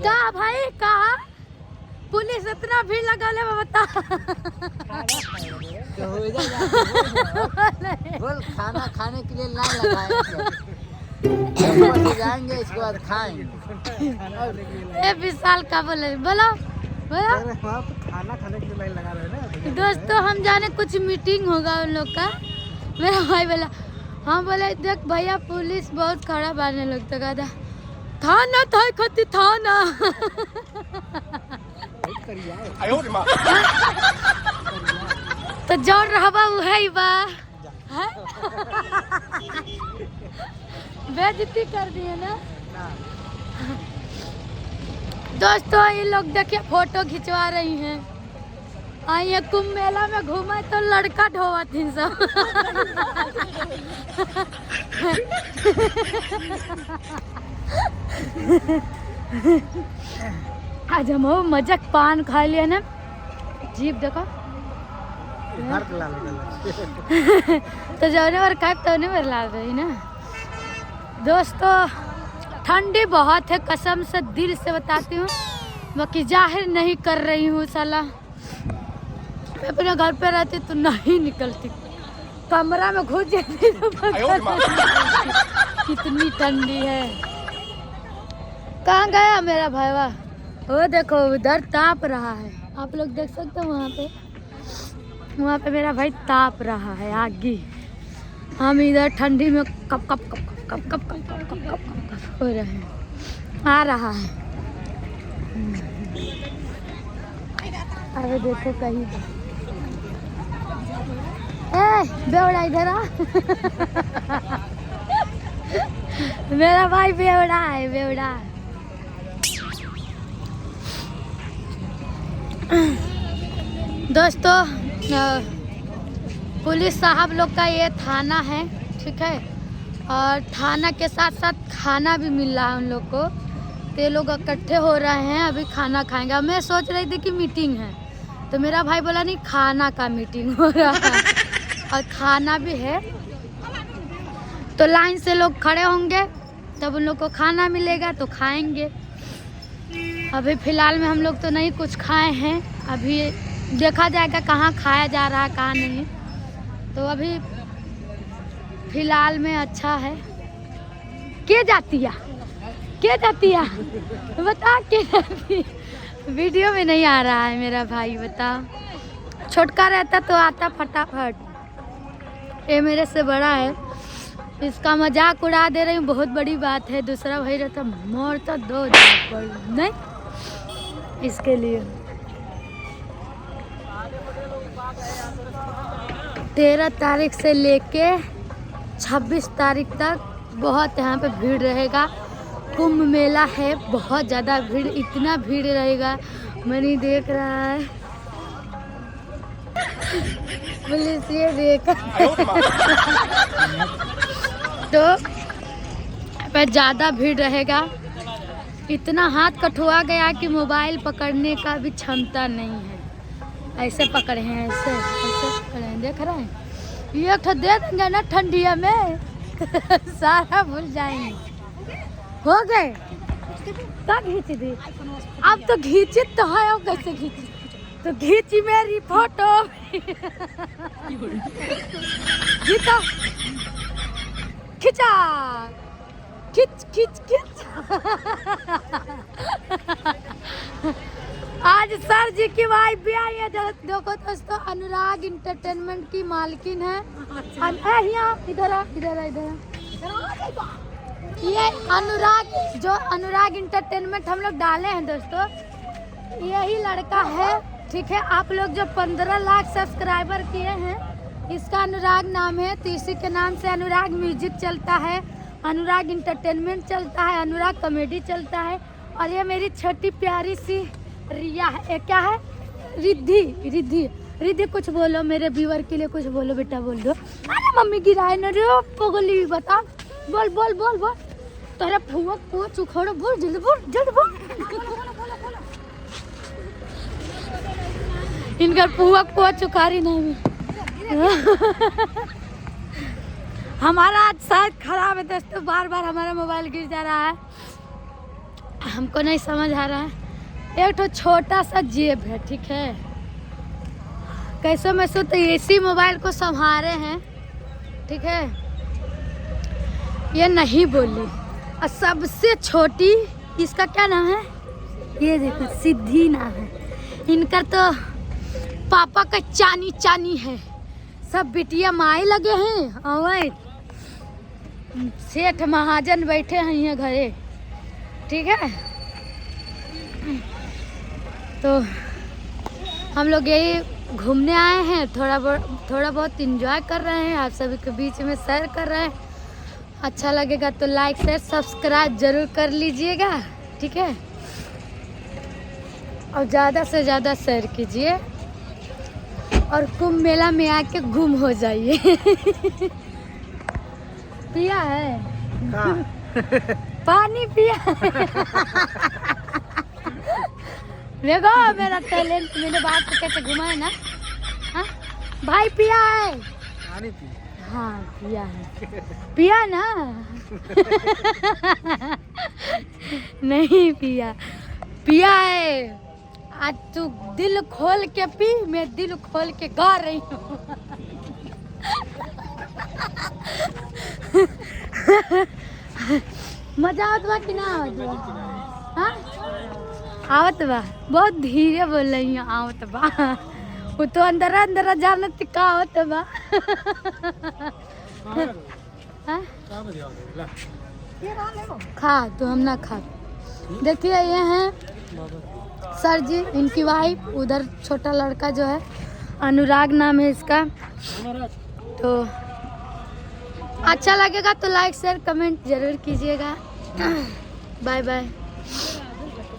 का भाई कहा पुलिस इतना भीड़ लगा ले बता। बोल खाना खाने के लिए लाइन लगाए जाएंगे, इसके बाद खाएंगे। ये विशाल का बोले बोलो बोलो। खाना खाने के लिए लाइन लगा रहे हैं ना। दोस्तों हम जाने कुछ मीटिंग होगा उन लोग का। मेरा भाई बोला हम बोले देख भैया पुलिस बहुत खड़ा बारने लोग तो कहता थाना था खती थाना। तो जोड़ रहा बा है बा बेइज्जती कर दिए ना। दोस्तों ये लोग देखिए फोटो खिंचवा रही हैं। आइए कुंभ मेला में घूमा तो लड़का ढोवा 300। आज हम मजाक पान खा लिया ना। जीप देखो तो जौने बार खाए तौने बार लाल रही ना। दोस्तों ठंडी बहुत है, कसम से दिल से बताती हूँ, बाकी जाहिर नहीं कर रही हूँ। साला मैं अपने घर पे रहती तो नहीं निकलती, कमरा में घुस जाती तो कितनी ठंडी है। कहाँ गया मेरा भाईवा? वो देखो उधर ताप रहा है, आप लोग देख सकते हो वहाँ पे मेरा भाई ताप रहा है आगे। हम इधर ठंडी में cup cup cup cup cup cup cup cup cup cup cup हो रहे हैं। आ रहा है अरे देखो कहीं बेवड़ा इधर आ। मेरा भाई बेवड़ा है बेवड़ा। दोस्तों पुलिस साहब लोग का ये थाना है, ठीक है, और थाना के साथ साथ खाना भी मिल रहा है उन लोग को। तो ये लोग इकट्ठे हो रहे हैं, अभी खाना खाएंगे। मैं सोच रही थी कि मीटिंग है, तो मेरा भाई बोला नहीं खाना का मीटिंग हो रहा है और खाना भी है। तो लाइन से लोग खड़े होंगे तब उन लोग को खाना मिलेगा तो खाएंगे। अभी फ़िलहाल में हम लोग तो नहीं कुछ खाए हैं, अभी देखा जाएगा कहाँ खाया जा रहा है कहाँ नहीं। तो अभी फ़िलहाल में अच्छा है। के जाती है बता के जाती? वीडियो में नहीं आ रहा है मेरा भाई, बताओ। छोटका रहता तो आता फटाफट, ये मेरे से बड़ा है, इसका मजाक उड़ा दे रही हूँ, बहुत बड़ी बात है। दूसरा भाई रहता मोरता दो नहीं इसके लिए। 13 तारीख से लेके 26 तारीख तक बहुत यहाँ पे भीड़ रहेगा। कुंभ मेला है, बहुत ज़्यादा भीड़, इतना भीड़ रहेगा मैं नहीं देख रहा है। पुलिस ये देख तो पर ज़्यादा भीड़ रहेगा। इतना हाथ कठुआ गया कि मोबाइल पकड़ने का भी क्षमता नहीं है। ऐसे पकड़े हैं, ऐसे पकड़े हैं, देख रहे हैं। ये तो दे देंगे ना ठंडिया में सारा भूल जाएंगे। हो गए तो खींच दी, अब तो खींची तो है, अब कैसे खींची? तो खींची मेरी फोटो। खींचा खींचा खींच खींच खींच। आज सर जी की वाइफ भी आई है। देखो दोस्तों अनुराग इंटरटेनमेंट की मालकिन है। इधर ये अनुराग इंटरटेनमेंट हम लोग डाले हैं दोस्तों, यही लड़का है, ठीक है। आप लोग जो 15 लाख सब्सक्राइबर किए हैं, इसका अनुराग नाम है, तो इसी के नाम से अनुराग म्यूजिक चलता है, अनुराग इंटरटेनमेंट चलता है, अनुराग कॉमेडी चलता है। और ये मेरी छोटी प्यारी सी रिया है, क्या है, रिद्धि कुछ बोलो मेरे व्यूअर के लिए, कुछ बोलो बेटा, बोल दो। अरे मम्मी गिराए न रे पगली, बता, बोल बोल बोल बोल। तेरे फुआ को चुखड़ो, बोल जल्दी बोल जल्दी बोल। इनका फुआ को चुकारी नहीं। हमारा आज शायद खराब है दोस्तों, बार बार हमारा मोबाइल गिर जा रहा है। हमको नहीं समझ आ रहा है। एक तो छोटा सा जेब है, ठीक है, कैसे में सो तो इसी मोबाइल को संभाले हैं, ठीक है। ये नहीं बोली। और सबसे छोटी इसका क्या नाम है, ये देखो सिद्धि नाम है इनका। तो पापा का चानी चानी है, सब बिटिया माए लगे हैं और सेठ महाजन बैठे हैं यहाँ घरे, ठीक है। तो हम लोग यही घूमने आए हैं, थोड़ा बहुत एंजॉय कर रहे हैं, आप सभी के बीच में शेयर कर रहे हैं। अच्छा लगेगा तो लाइक शेयर सब्सक्राइब जरूर कर लीजिएगा, ठीक है। और ज़्यादा से ज़्यादा शेयर कीजिए और कुंभ मेला में आके गुम हो जाइए। पिया है पानी पिया देखो मेरा टैलेंट, मैंने बात को कैसे घुमाया ना। हाँ भाई पिया है, पानी पी। हाँ पिया है, पिया ना। नहीं पिया, पिया है। आज तू दिल खोल के पी, मैं दिल खोल के गा रही हूँ। मजा आवत बा कि ना आवत बा? हाँ आवत बा, बहुत धीरे बोल रही हूँ। आवत बा, वो तो अंदर अंदर जानत का आवत बा। हाँ? खा तो हम ना खा। देखिए ये हैं सर जी, इनकी वाइफ, उधर छोटा लड़का जो है अनुराग नाम है इसका। तो अच्छा लगेगा तो लाइक शेयर कमेंट जरूर कीजिएगा। Bye bye.